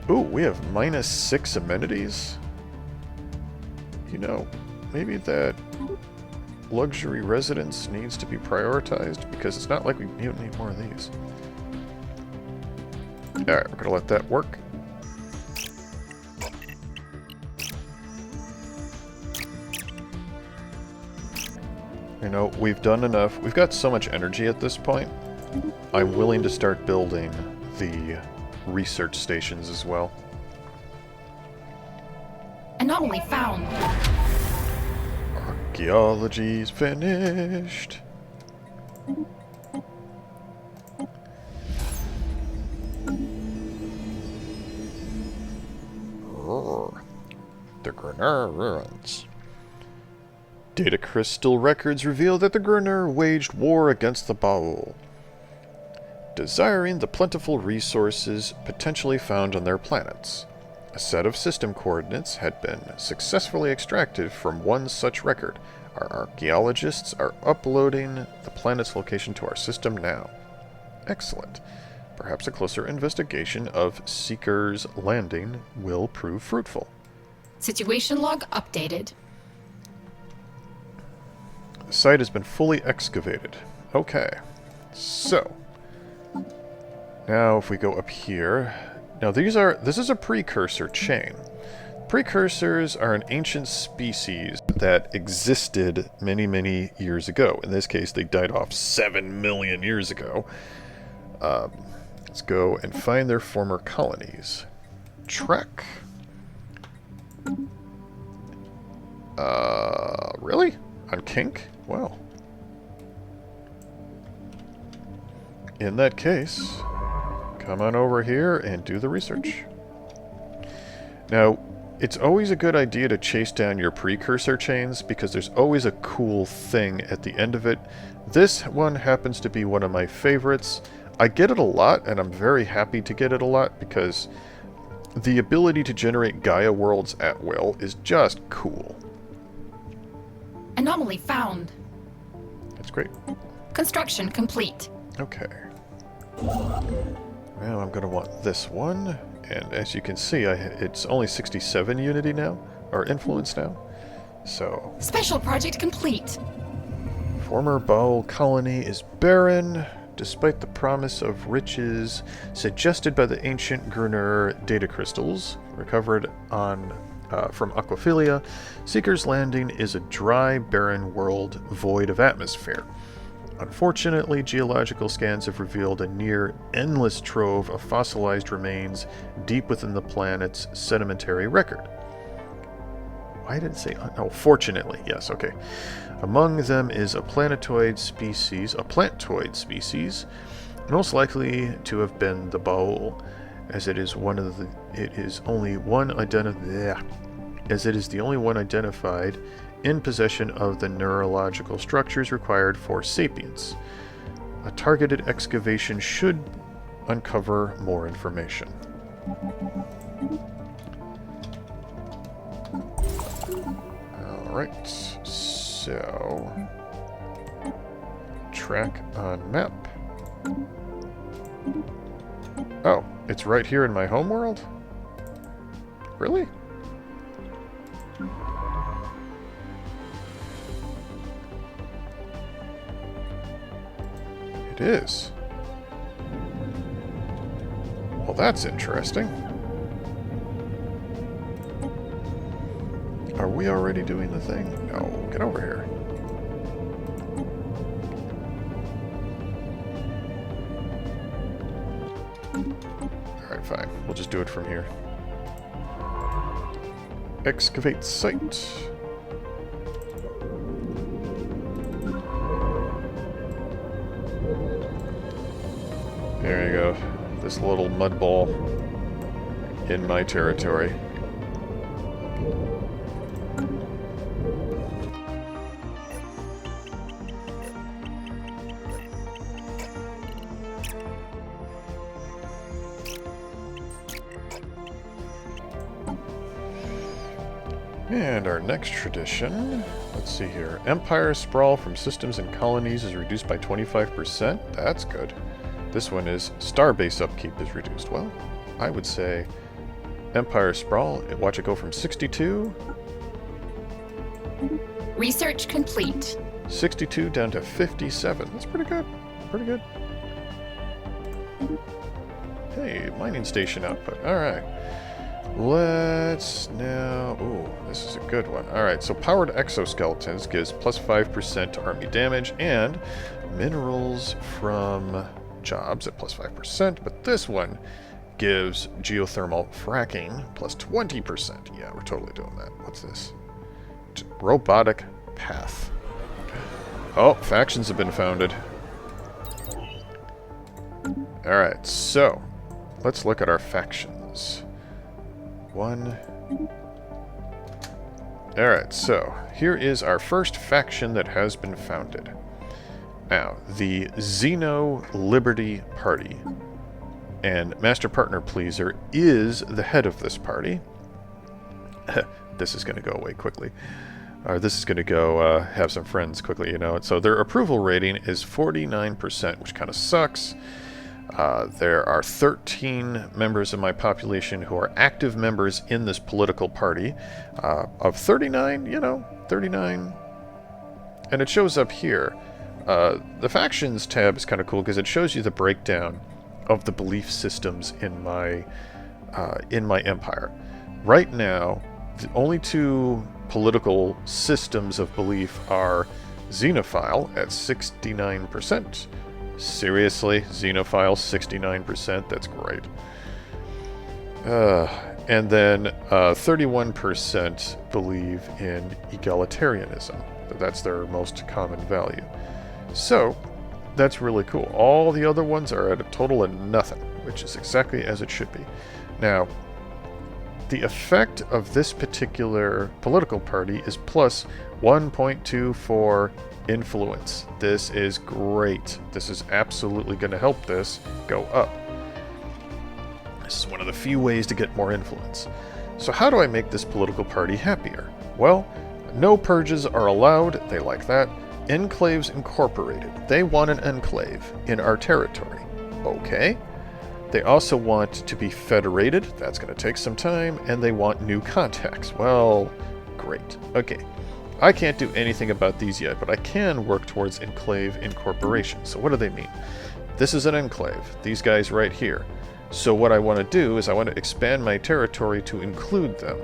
Ooh, we have -6 amenities. You know, maybe that luxury residence needs to be prioritized because it's not like we need more of these. Alright, we're going to let that work. You know, we've done enough. We've got so much energy at this point. I'm willing to start building the research stations as well. Anomaly found. Archaeology's finished. The Grenur ruins. Data crystal records reveal that the Grenur waged war against the Baul, desiring the plentiful resources potentially found on their planets. A set of system coordinates had been successfully extracted from one such record. Our archaeologists are uploading the planet's location to our system now. Excellent. Perhaps a closer investigation of Seeker's Landing will prove fruitful. Situation log updated. The site has been fully excavated. Okay. So, now if we go up here... Now this is a precursor chain. Precursors are an ancient species that existed many, many years ago. In this case, they died off 7 million years ago. Let's go and find their former colonies. Trek. Really? On Kink? Well. In that case, come on over here and do the research. Now, it's always a good idea to chase down your precursor chains because there's always a cool thing at the end of it. This one happens to be one of my favorites. I get it a lot, and I'm very happy to get it a lot because the ability to generate Gaia worlds at will is just cool. Anomaly found. That's great. Construction complete. Okay. Well, I'm going to want this one. And as you can see, it's only 67 Unity now, or Influence now. So... Special project complete. Former Baul colony is barren, despite the promise of riches suggested by the ancient Grenur data crystals recovered from Aquaphilia. Seeker's Landing is a dry, barren world void of atmosphere. Unfortunately, geological scans have revealed a near-endless trove of fossilized remains deep within the planet's sedimentary record. Why did it say... Oh, fortunately. Yes, okay. Among them is a plantoid species, most likely to have been the Baul, as it is the only one identified in possession of the neurological structures required for sapience. A targeted excavation should uncover more information. Alright, so... Track on map. Oh, it's right here in my homeworld? Really? It is. Well, that's interesting. Are we already doing the thing? No, get over here. Alright, fine. We'll just do it from here. Excavate site. There you go. This little mud ball. in my territory. And our next tradition, let's see here. Empire sprawl from systems and colonies is reduced by 25%. That's good. This one is starbase upkeep is reduced. Well, I would say Empire sprawl, watch it go from 62. Research complete. 62 down to 57. That's pretty good. Pretty good. Hey, mining station output. Alright. Let's now... Ooh, this is a good one. Alright, so powered exoskeletons gives plus 5% to army damage, and minerals from jobs at plus 5%, but this one gives geothermal fracking plus 20%. Yeah, we're totally doing that. What's this? Robotic path. Oh, factions have been founded. Alright, so let's look at our factions. Alright, so here is our first faction that has been founded. Now, the Xeno Liberty Party. And Master Partner Pleaser is the head of this party. This is going to go away quickly. Or this is going to go have some friends quickly, you know. So their approval rating is 49%, which kind of sucks. There are 13 members of my population who are active members in this political party. Of 39, you know, 39. And it shows up here. The Factions tab is kind of cool because it shows you the breakdown of the belief systems in my empire. Right now, the only two political systems of belief are Xenophile at 69%. Seriously, Xenophile 69%? That's great. And then 31% believe in egalitarianism. That's their most common value. So, that's really cool. All the other ones are at a total of nothing, which is exactly as it should be. Now, the effect of this particular political party is plus 1.24 influence. This is great. This is absolutely going to help this go up. This is one of the few ways to get more influence. So how do I make this political party happier? Well, no purges are allowed. They like that. Enclaves Incorporated. They want an enclave in our territory. Okay. They also want to be federated. That's going to take some time. And they want new contacts. Well, great. Okay. I can't do anything about these yet, but I can work towards enclave incorporation. So what do they mean? This is an enclave. These guys right here. So what I want to do is I want to expand my territory to include them.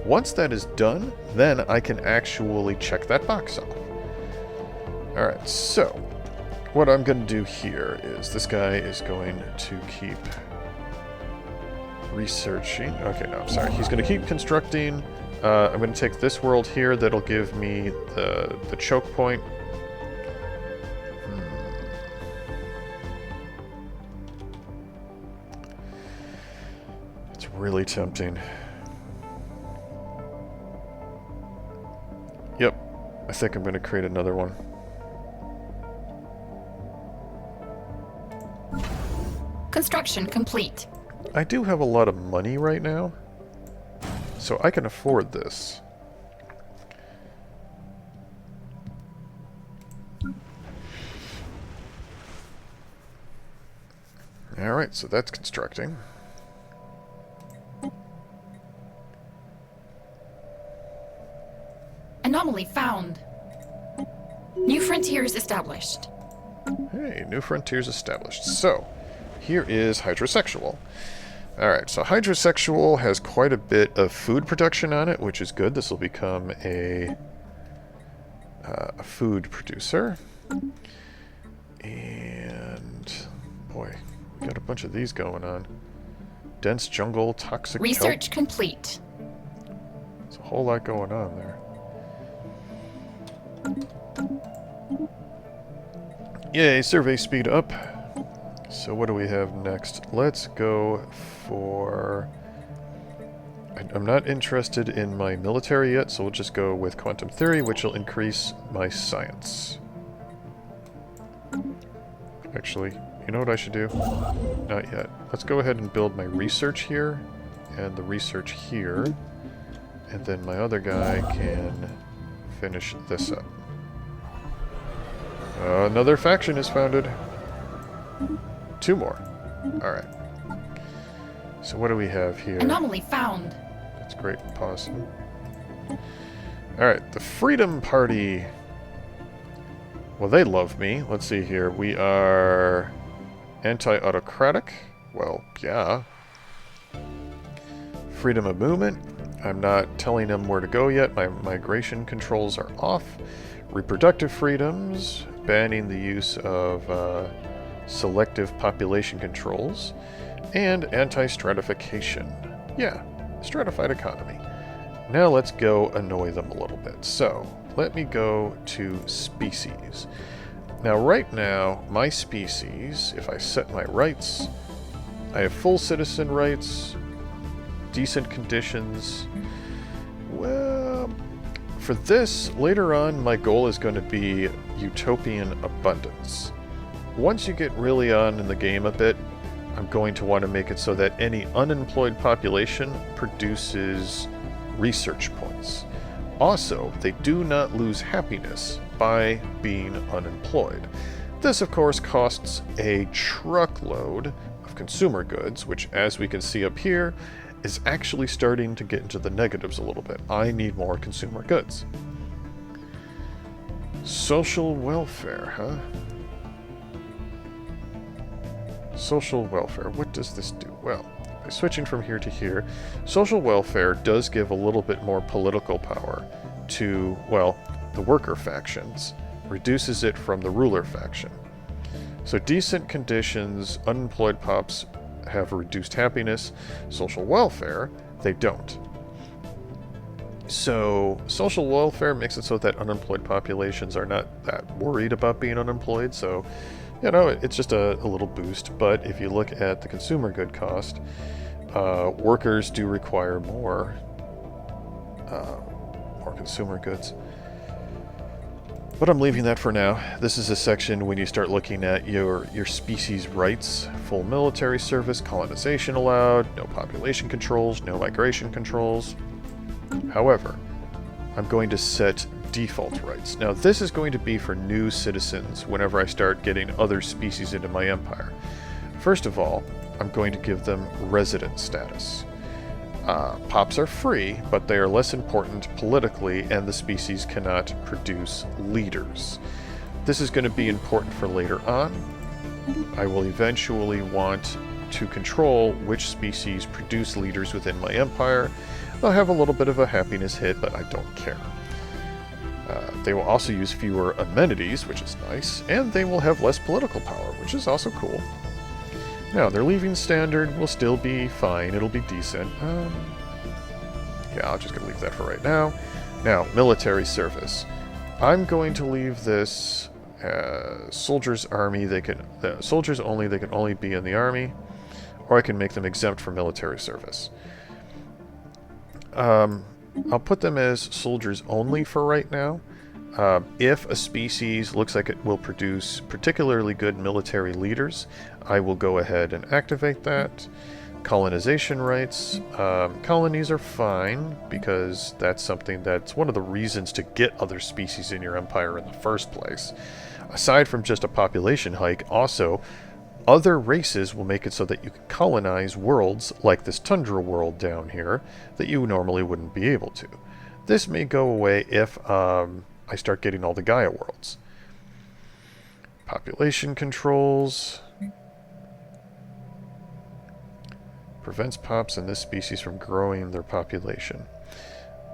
Once that is done, then I can actually check that box off. Alright, so what I'm going to do here is this guy is going to keep researching. Okay, no, I'm sorry. He's going to keep constructing. I'm going to take this world here. That'll give me the choke point. It's really tempting. Yep, I think I'm going to create another one. Construction complete. I do have a lot of money right now, so I can afford this. Alright, so that's constructing. Anomaly found. New frontiers established. Hey, new frontiers established. So, here is Hydrosexual. Alright, so Hydrosexual has quite a bit of food production on it, which is good. This will become a food producer. And, boy, we got a bunch of these going on. Dense jungle, toxic Research kelp. complete. There's a whole lot going on there. Yay, survey speed up. So what do we have next? Let's go for I'm not interested in my military yet, so we'll just go with quantum theory, which will increase my science. Actually, you know what I should do? Not yet. Let's go ahead and build my research here, and the research here, and then my other guy can finish this up. Another faction is founded. 2 more. Alright. So what do we have here? Anomaly found. That's great. Pause. Alright, the Freedom Party. Well, they love me. Let's see here. We are anti-autocratic. Well, yeah. Freedom of movement. I'm not telling them where to go yet. My migration controls are off. Reproductive freedoms. Banning the use of selective population controls. And anti-stratification. Yeah, stratified economy. Now let's go annoy them a little bit. So, let me go to species. Now, right now, my species, if I set my rights, I have full citizen rights, decent conditions. Well, for this, later on, my goal is going to be utopian abundance. Once you get really on in the game a bit, I'm going to want to make it so that any unemployed population produces research points. Also, they do not lose happiness by being unemployed. This, of course, costs a truckload of consumer goods, which, as we can see up here, is actually starting to get into the negatives a little bit. I need more consumer goods. Social welfare, huh? Social welfare. What does this do? Well, by switching from here to here, social welfare does give a little bit more political power to, well, the worker factions. Reduces it from the ruler faction. So decent conditions, unemployed pops have reduced happiness. Social welfare, they don't. So social welfare makes it so that unemployed populations are not that worried about being unemployed, so you know, it's just a little boost. But if you look at the consumer good cost, workers do require more consumer goods. But I'm leaving that for now. This is a section when you start looking at your species rights. Full military service, colonization allowed, no population controls, no migration controls. However, I'm going to set default rights. Now, this is going to be for new citizens whenever I start getting other species into my empire. First of all, I'm going to give them resident status. Pops are free, but they are less important politically, and the species cannot produce leaders. This is going to be important for later on. I will eventually want to control which species produce leaders within my empire. They'll have a little bit of a happiness hit, but I don't care. They will also use fewer amenities, which is nice, and they will have less political power, which is also cool. Now, their leaving standard will still be fine. It'll be decent. Yeah, I'm just going to leave that for right now. Now, military service. I'm going to leave this soldiers' army. Soldiers only. They can only be in the army, or I can make them exempt from military service. I'll put them as soldiers only for right now. If a species looks like it will produce particularly good military leaders, I will go ahead and activate that. Colonization rights. Colonies are fine, because that's something that's one of the reasons to get other species in your empire in the first place. Aside from just a population hike, also, other races will make it so that you can colonize worlds like this tundra world down here that you normally wouldn't be able to. This may go away if I start getting all the Gaia worlds. Population controls. Prevents pops in this species from growing their population.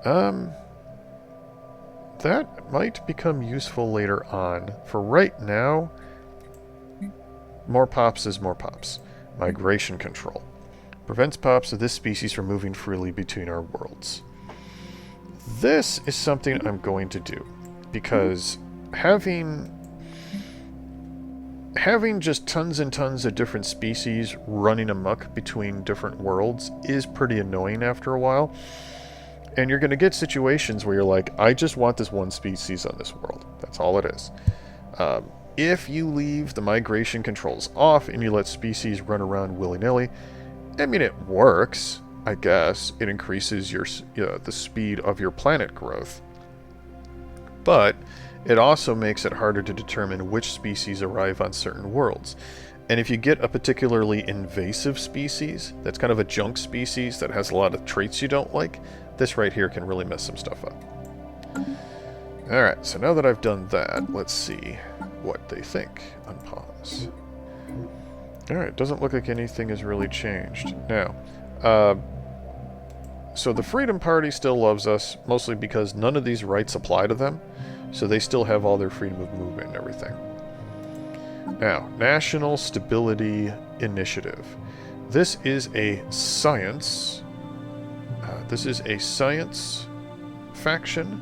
That might become useful later on. For right now, more pops is more pops. Migration control. Prevents pops of this species from moving freely between our worlds. This is something I'm going to do, because having having just tons and tons of different species running amok between different worlds is pretty annoying after a while. And you're going to get situations where you're like, I just want this one species on this world. That's all it is. If you leave the migration controls off and you let species run around willy-nilly, I mean, it works, I guess. It increases your the speed of your planet growth. But it also makes it harder to determine which species arrive on certain worlds. And if you get a particularly invasive species, that's kind of a junk species that has a lot of traits you don't like, this right here can really mess some stuff up. Alright, so now that I've done that, let's see what they think. Unpause. Alright, doesn't look like anything has really changed. Now, so the Freedom Party still loves us, mostly because none of these rights apply to them, so they still have all their freedom of movement and everything. Now, National Stability Initiative. This is a science... faction,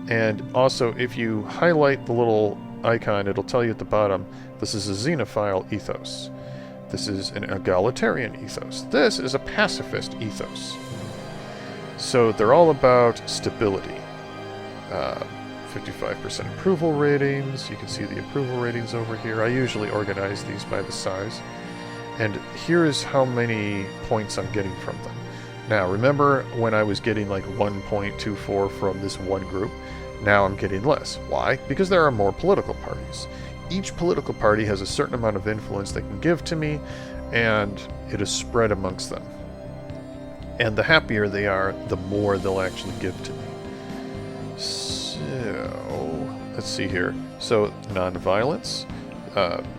and also if you highlight the little icon, it'll tell you at the bottom, this is a xenophile ethos. This is an egalitarian ethos. This is a pacifist ethos. So they're all about stability. 55% approval ratings. You can see the approval ratings over here. I usually organize these by the size. And here is how many points I'm getting from them. Now, remember when I was getting like 1.24 from this one group? Now I'm getting less. Why? Because there are more political parties. Each political party has a certain amount of influence they can give to me, and it is spread amongst them. And the happier they are, the more they'll actually give to me. So, let's see here. So, nonviolence.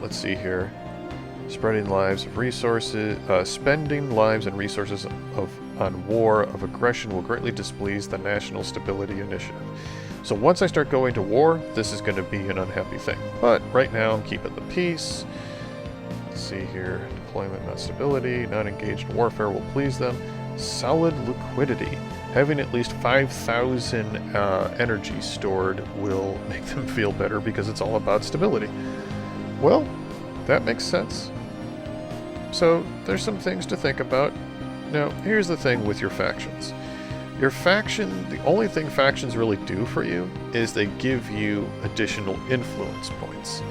Let's see here. Spreading lives of resources, spending lives and resources on war of aggression will greatly displease the National Stability Initiative. So once I start going to war, this is going to be an unhappy thing. But right now I'm keeping the peace. Let's see here. Deployment, not stability. Not engaged in warfare will please them. Solid liquidity. Having at least 5,000 energy stored will make them feel better because it's all about stability. Well, that makes sense. So there's some things to think about. Now, here's the thing with your factions. Your faction, the only thing factions really do for you is they give you additional influence points.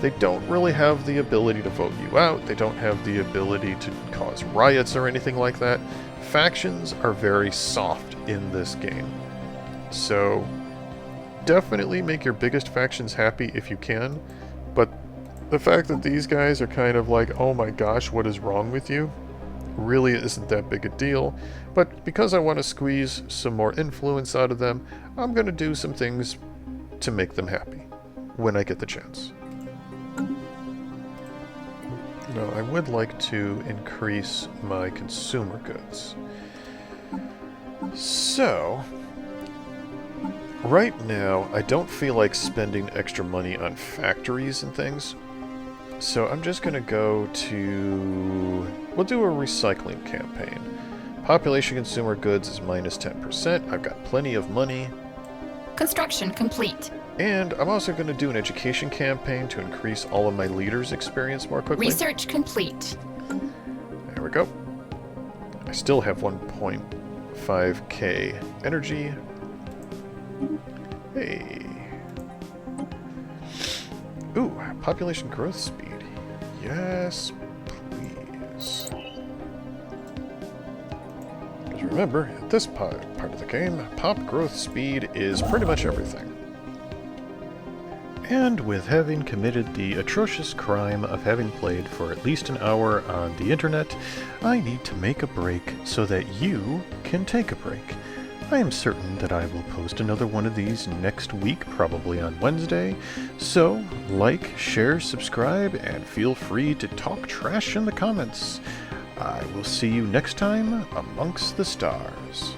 They don't really have the ability to vote you out. They don't have the ability to cause riots or anything like that. Factions are very soft in this game. So definitely make your biggest factions happy if you can, but the fact that these guys are kind of like, oh my gosh, what is wrong with you? Really isn't that big a deal, but because I want to squeeze some more influence out of them, I'm going to do some things to make them happy when I get the chance. Now, I would like to increase my consumer goods. So, right now, I don't feel like spending extra money on factories and things. So I'm just going to go to... We'll do a recycling campaign. Population consumer goods is minus 10%. I've got plenty of money. Construction complete. And I'm also going to do an education campaign to increase all of my leaders' experience more quickly. Research complete. There we go. I still have 1.5k energy. Hey. Ooh, population growth speed. Yes, please. Because remember, at this part of the game, pop growth speed is pretty much everything. And with having committed the atrocious crime of having played for at least an hour on the internet, I need to make a break so that you can take a break. I am certain that I will post another one of these next week, probably on Wednesday. So, like, share, subscribe, and feel free to talk trash in the comments. I will see you next time amongst the stars.